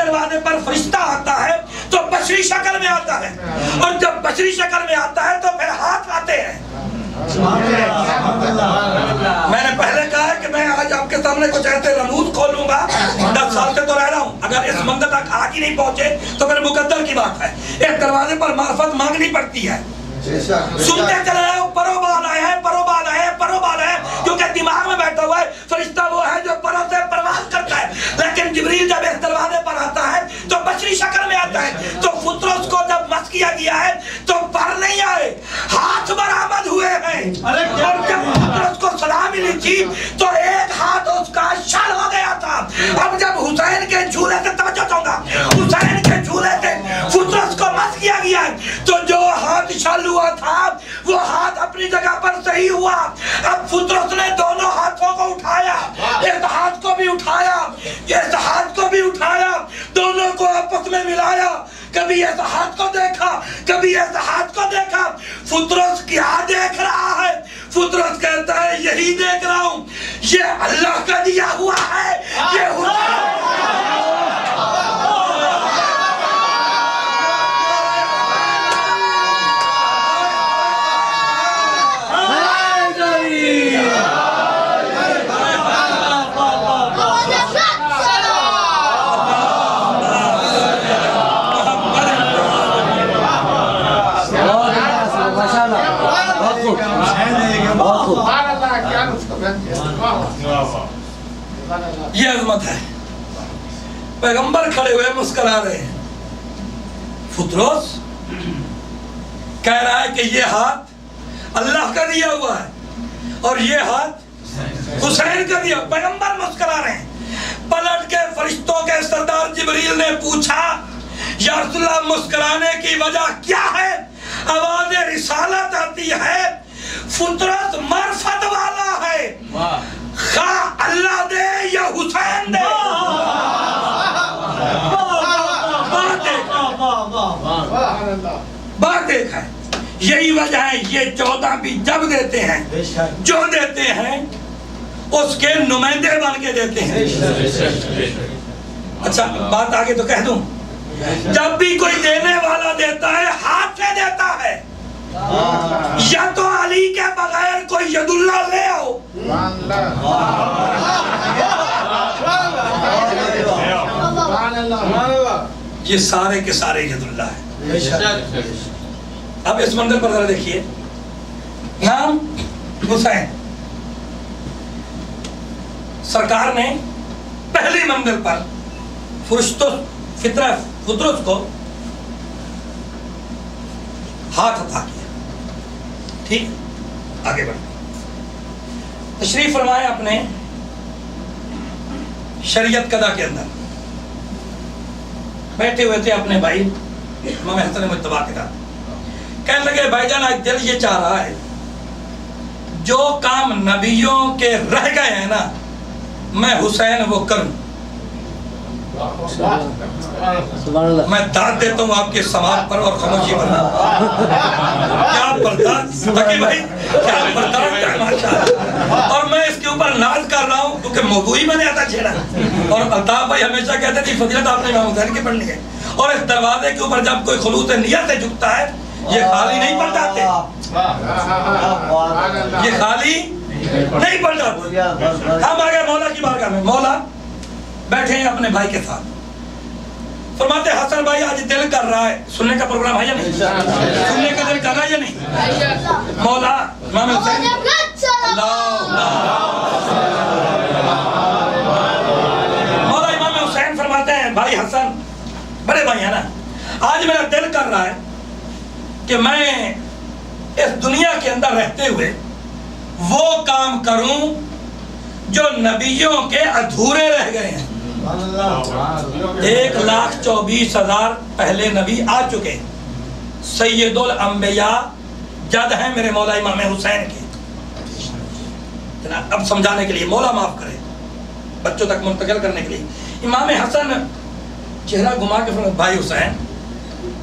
दरवाजे पर फरिश्ता आता है तो बशरी शक्ल में आता है, और जब बशरी शक्ल में आता है तो फिर हाथ आते हैं। मैंने पहले कहा है कि मैं आज आपके सामने कुछ ऐसे रमूज खोलूंगा, 10 साल से तो रह रहा हूं, अगर इस मंदिर तक आग ही नहीं पहुंचे तो फिर मुकद्दर की बात है। इस दरवाजे पर मार्फत मांगनी पड़ती है। सुनते चले आए, परोबाद आए हैं, परोबाद आए हैं, परोबाद आए हैं, क्योंकि दिमाग में बैठा हुआ है फरिश्ता वो है जो परों से परवाज़ करता है। लेकिन जिब्रील जब इस दरवाजे पर आता है तो बशरी शक्ल में आता है। तो फुतरस को जब मस किया गया है तो पर नहीं आए, हाथ बरामद हुए हैं। और जब फुतरस को सलाह मिली थी तो एक हाथ उसका शल हो गया था। अब जब हुसैन के झूले से, तवज्जो चाहूंगा, हुसैन के झूले से फुतरस को मस किया गया है, तो जो हाथ शल हुआ था वो हाथ अपनी जगह पर सही हुआ। अब फुतरस ने दोनों हाथों को उठाया, इस हाथ को भी उठाया, इस हाथ को भी उठाया, दोनों को आपस में मिलाया। कभी इस हाथ को देखा, कभी इस हाथ को देखा। फुतरस क्या देख रहा है? फुतरस कहता है यही देख रहा हूं, ये अल्लाह का दिया हुआ है, ये ये अजमत है। पैगंबर खड़े हुए मुस्कुरा रहे हैं। फुतरस कह रहा है कि ये हाथ अल्लाह का दिया हुआ है और ये हाथ हुसैन का दिया। पैगंबर मुस्कुरा रहे हैं। पलट के फरिश्तों के सरदार जिब्रील ने पूछा, या रसूलल्लाह मुस्कुराने की वजह क्या है? आवाज़ रिसालत आती है, फुतरस मार्फत वाला है, खा अल्लाह दे या हुसैन दे। बात एक है, यही वजह है ये 14 भी जब देते हैं, जो देते हैं उसके नुमाइंदे बन के देते हैं। अच्छा बात आगे तो कह दूं, जब भी कोई देने वाला देता है हाथ से देता है, या तो अली के बगैर कोई यदुल्ला ले आओ, ये सारे के सारे यदुल्ला है। अब इस मंदिर पर जरा देखिए, नाम हुसैन। सरकार ने पहले मंदिर पर फुतरस को हाथ अता किया। ठीक, आगे बढ़ते तशरीफ फरमाए अपने शरीयत कदा के अंदर। बैठे हुए थे अपने भाई इमाम हसन मुज्तबा के साथ। कहने लगे भाईजान आज दिल ये चाह रहा है, जो काम नबियों के रह गए हैं ना, मैं हुसैन वो करूं। मैं दाद देता हूँ आपके समाज पर और खामोशी पर। क्या बर्दाश्त भाई, क्या बर्दाश्त है माशाअल्लाह। और मैं इसके ऊपर नाज कर रहा हूँ क्योंकि मौजूद ही मैंने आता छेड़ा। और अल्ताफ भाई हमेशा कहते थे फजीलत आपने इमाम हुसैन की पढ़नी है। और इस दरवाजे के ऊपर जब कोई खुलूस नियत से झुकता है, ये खाली नहीं पड़ जाते, ये खाली नहीं पड़ जाते। हम आ गए मौला की बारगाह में। मौला बैठे हैं अपने भाई के साथ। फरमाते हसन भाई आज दिल कर रहा है, सुनने का प्रोग्राम है या नहीं? सुनने का दिल कर रहा है या नहीं? मौला इमाम हुसैन मौला इमाम हुसैन फरमाते हैं भाई हसन, बड़े भाई है ना, आज मेरा दिल कर रहा है कि मैं इस दुनिया के अंदर रहते हुए वो काम करूं जो नबियों के अधूरे रह गए हैं। 1,24,000 पहले नबी आ चुके, सैयदुल अंबिया जद हैं मेरे मौला इमाम हुसैन के। अब समझाने के लिए, मौला माफ करे, बच्चों तक मुंतकिल करने के लिए, इमाम हसन चेहरा घुमा के फरमाया भाई हुसैन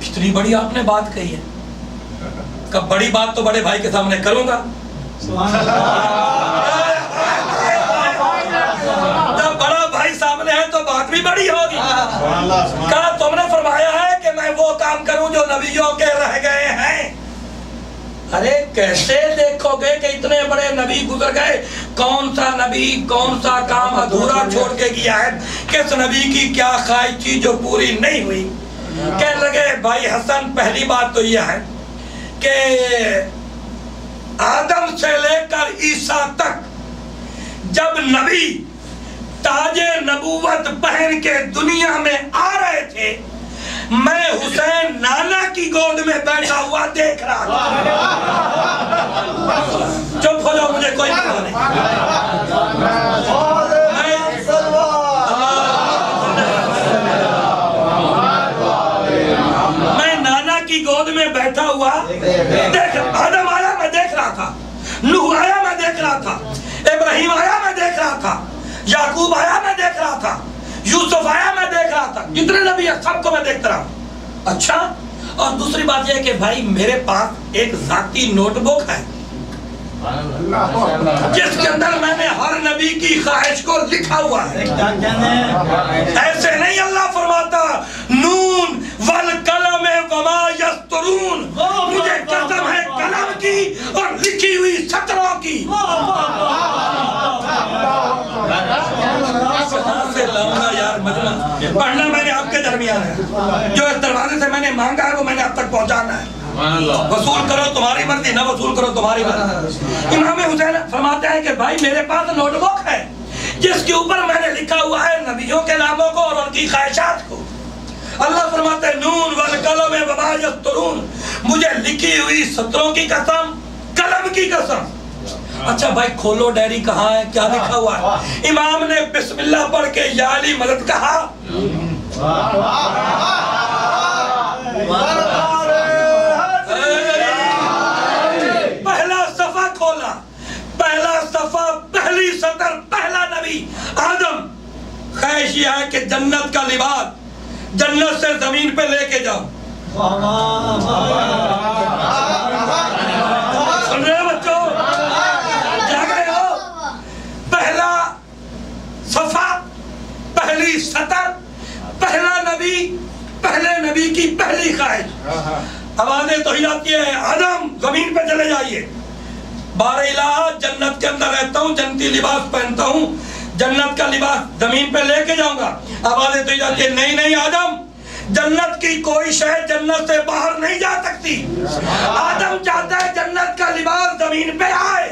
कितनी बड़ी आपने बात कही है। कब बड़ी बात तो बड़े भाई के सामने करूंगा। जब बड़ा भाई सामने है तो बात भी बड़ी होगी। कहा तुमने फरमाया है कि मैं वो काम करूं जो नबियों के रह गए हैं। अरे कैसे देखोगे कि इतने बड़े नबी गुजर गए, कौन सा नबी कौन सा काम अधूरा छोड़ के गया है, किस नबी की क्या ख्वाहिश थी जो पूरी नहीं हुई। कहने लगे भाई हसन, पहली बात तो यह है कि आदम से लेकर ईसा तक जब नबी ताजे नबूवत पहन के दुनिया में आ रहे थे, मैं हुसैन नाना की गोद में बैठा हुआ देख रहा था। चुप हो जाओ, मुझे कोई पता नहीं। मैं नाना की गोद में बैठा हुआ देख, आदम आया मैं देख रहा था, नूह आया मैं देख रहा था, इब्राहिम आया मैं देख रहा था, याकूब आया मैं देख रहा था, यूसुफ आया मैं देख रहा था, जितने नबी है सबको मैं देखता रहा। अच्छा, और दूसरी बात यह कि भाई मेरे पास एक जाती नोटबुक है जिसके अंदर मैंने हर नबी की ख्वाहिश को लिखा हुआ है। ऐसे नहीं अल्लाह फरमाता नून वल कलम वमा यस्तरून, मुझे कसम है कलम की और लिखी हुई सतरों की। यार मजमा पढ़ना मैंने आपके दरमियान है, जो इस दरवाजे से मैंने मांगा है वो मैंने अब तक पहुंचाना है। वसूल करो तुम्हारी मर्जी, ना वसूल करो तुम्हारी मर्जी। इमाम हुसैन फरमाते हैं कि भाई मेरे पास नोटबुक है जिसके ऊपर मैंने लिखा हुआ है नबियों के नामों को और उनकी ख्वाहिशात को। अल्लाह फरमाते हैं नून वल कलम वमा यस्तरून, मुझे लिखी हुई सतरों की कसम, कलम की कसम। अच्छा भाई खोलो डायरी, कहाँ है, क्या लिखा हुआ है? इमाम ने बिस्मिल्लाह पढ़ के या अली मदद कहा। पहला सफा खोला, पहला सफा, पहली सतर, पहला नबी आदम। ख्वाहिश यह है कि जन्नत का लिबास जन्नत से जमीन पे लेके जाओ। सुन रहे हो बच्चों, जाग रहे हो? पहला सफा, पहली सतर, पहला नबी, पहले नबी की पहली ख्वाहिश। आवाजें तो हिलाती है, आदम जमीन पे चले जाइए। बारइला जन्नत के अंदर रहता हूँ, जन्नती लिबास पहनता हूँ, जन्नत का लिबास जमीन पे लेके जाऊंगा। आवाजें तो हिलाती है, नहीं नहीं आदम, जन्नत की कोई शय जन्नत से बाहर नहीं जा सकती। आदम चाहता है जन्नत का लिबास जमीन पे आए।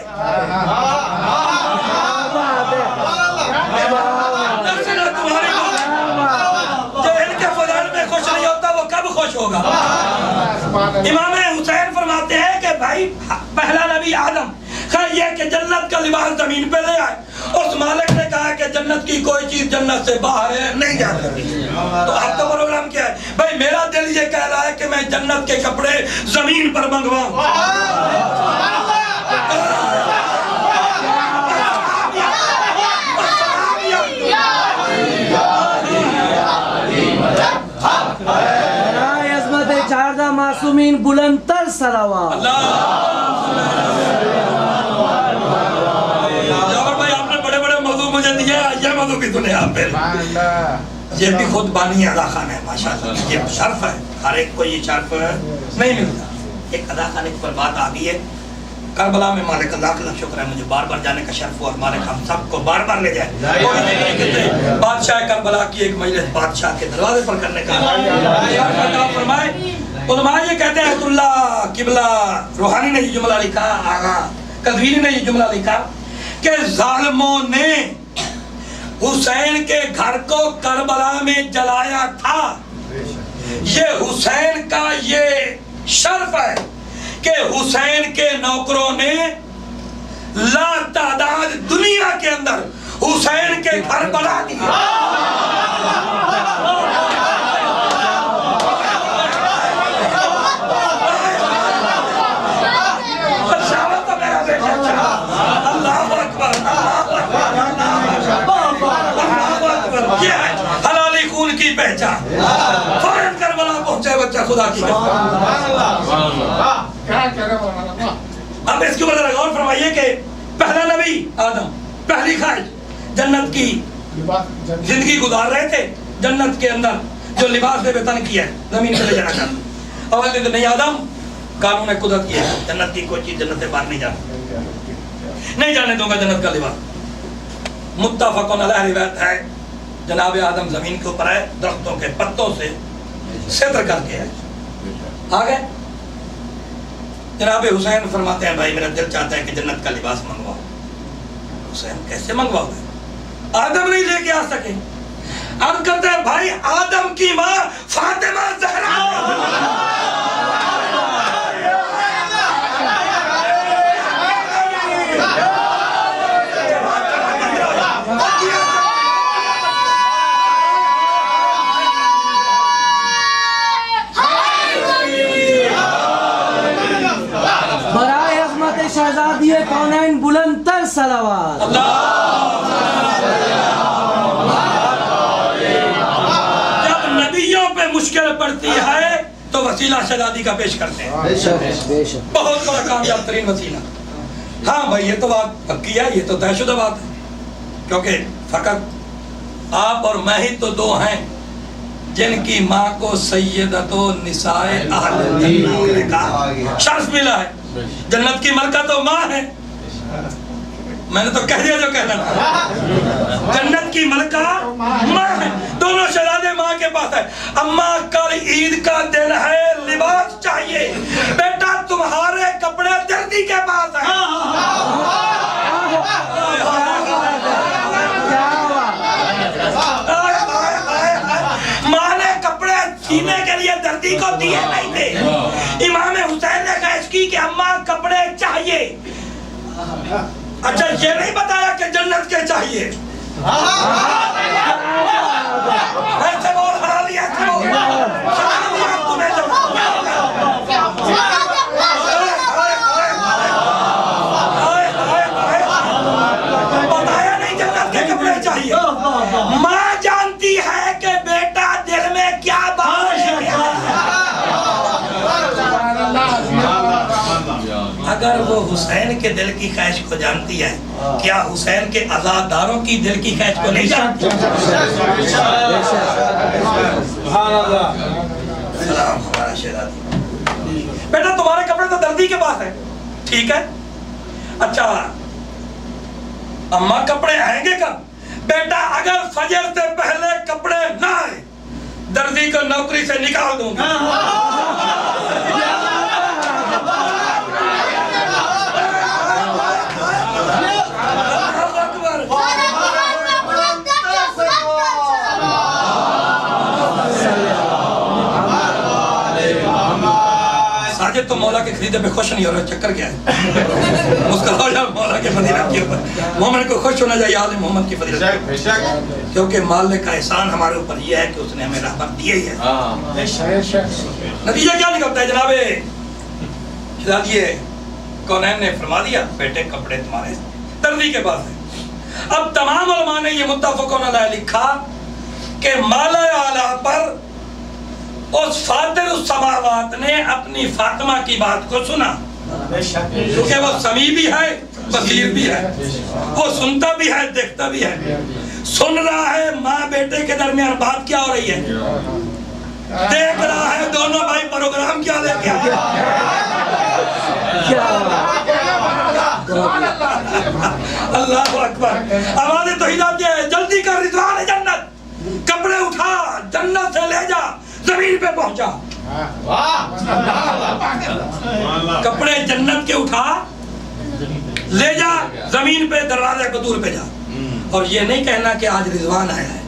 तुम्हारी जो इनके फजाइल में खुश नहीं होता वो कब खुश होगा? इमाम हुसैन फरमाते हैं कि भाई पहला नबी आदम ये कि जन्नत का लिबास जमीन पे ले आए। उस मालिक ने कहा कि जन्नत की कोई चीज जन्नत से बाहर नहीं जा सकती। तो आपका प्रोग्राम क्या है? भाई मेरा दिल ये कह रहा है कि मैं जन्नत के कपड़े जमीन पर मंगवाऊं। चारदा मासूमीन बुलंदतर सलावा। मुझे दिया ये मधु की दुनिया आप पे। ये भी खुद बानी अदा खान है माशाल्लाह, ये शर्फ है, हर एक को ये शर्फ नहीं मिलता। एक अदा खान पर बात आ गई है करबला में, मालिक अल्लाह का शुक्र है मुझे बार बार जाने का शर्फ हुआ, मालिक हम सबको बार बार ले जाए। बादशाह करबला की एक मजलिस बादशाह के दरवाजे पर करने का फरमाए। उलमा ये कहते हैं अब्दुल्लाह किबला रूहानी ने ये जुमला लिखा, आगा कदवीनी ने ये जुमला लिखा कि जालिमों ने हुसैन के घर को करबला में जलाया था। ये हुसैन का ये शर्फ है कि हुसैन के नौकरों ने लातादाद दुनिया के अंदर हुसैन के घर बना दिए। ये है हलाली खून की पहचान। फौरन करबला पहुंचे बच्चा खुदा की। अब इसके ऊपर गौर फरमाइए कि पहला नबी आदम, पहली ख्वाहिश जन्नत की जिंदगी गुजार रहे थे जन्नत के अंदर, जो लिबास पे बेतन किया है जमीन पे ले जाना चाहता। आवाज देते नहीं आदम, कानून कुदरत की है, जन्नत की कोई चीज जन्नत से बाहर नहीं नहीं जाने दूंगा जन्नत का लिबास। मुत्तफ़क़ुन अलैह रिवायत है, जनाब आदम जमीन के ऊपर है, दरख्तों के पत्तों से सेत्र करके है। आ गए जनाब हुसैन फरमाते हैं भाई मेरा दिल चाहता है कि जन्नत का लिबास मंगवाओ। हुसैन कैसे मंगवाओगे, आदम नहीं लेके आ सके। अर्ज करते हैं भाई आदम की माँ फातिमा ज़हरा बराए अज़मत शहज़ादी कौनैन बुलंदतर सलावत। जब नबियों पे मुश्किल पड़ती है तो वसीला शहज़ादी का पेश करते हैं। बहुत बड़ा कामयाब तरीन वसीला। हाँ भाई ये तो बात पक्की है, ये तो तयशुदा बात है, क्योंकि फकत आप और मैं ही तो दो हैं जिनकी माँ को सैयदतो निसाए अहल जन्नत का शर्फ मिला है। जन्नत की मलका तो माँ है, मैंने तो कह दिया जो कहना था। जन्नत की मलका माँ है, दोनों शहज़ादे माँ के पास है। अम्मा कल ईद का दिन है, लिबास चाहिए, बेटा तुम्हारे कपड़े दर्जी के पास है। माँ ने कपड़े सीने के लिए दर्जी को दिए नहीं थे। इमाम हुसैन ने ख्वाहिश की कि अम्मा कपड़े चाहिए। अच्छा ये नहीं बताया कि जन्नत के चाहिए। ऐसे बोल हरा लिया, ऐसे बोल हरा लिया तुम्हें तो। बताया नहीं जन्नत के कपड़े चाहिए। माँ जानती है कि बेटा दिल में क्या बात है। अगर वो हुसैन के दिल की ख्वाहिश को जानती है, क्या हुसैन के आजादारों की दिल की ख्वाहिश को नहीं जानती? बेटा तुम्हारे कपड़े तो दर्जी के पास है, ठीक है। अच्छा अम्मा कपड़े आएंगे कब? बेटा अगर फजर से पहले कपड़े ना आए दर्जी को नौकरी से निकाल दूंगा। साजिद तो मौला के खरीदे पे खुश नहीं हो रहा, चक्कर क्या है? मुस्कुराओ यार मौला के फजीलत के ऊपर। मोमिन को खुश होना चाहिए आलिम मोहम्मद की फजीलत, क्योंकि मालिक का एहसान हमारे ऊपर यह है कि उसने हमें रहमत दी ही है। नतीजा क्या निकलता है जनाबे शहज़ादी कौनैन ने फरमा दिया बेटे कपड़े तुम्हारे दर्जी के पास है। अब तमाम उलमा ने ये मुत्तफ़क़ुन अलैह लिखा कि माला आला पर उस फातिर उस समावात ने अपनी फातिमा की बात को सुना, क्योंकि वो समी भी है बसीर भी है, वो सुनता भी है देखता भी है। सुन रहा है माँ बेटे के दरमियान बात क्या हो रही है, देख रहा है दोनों भाई प्रोग्राम क्या लेके आए। अल्लाह अकबर। आवाज़ तो हिदायत है, जल्दी कर रिजवान जन्नत, कपड़े उठा जन्नत से ले जा, जमीन पे पहुंचा। कपड़े जन्नत के उठा ले जा, जमीन पे दरवाजे को दूर पे जा। और ये नहीं कहना कि आज रिजवान आया है,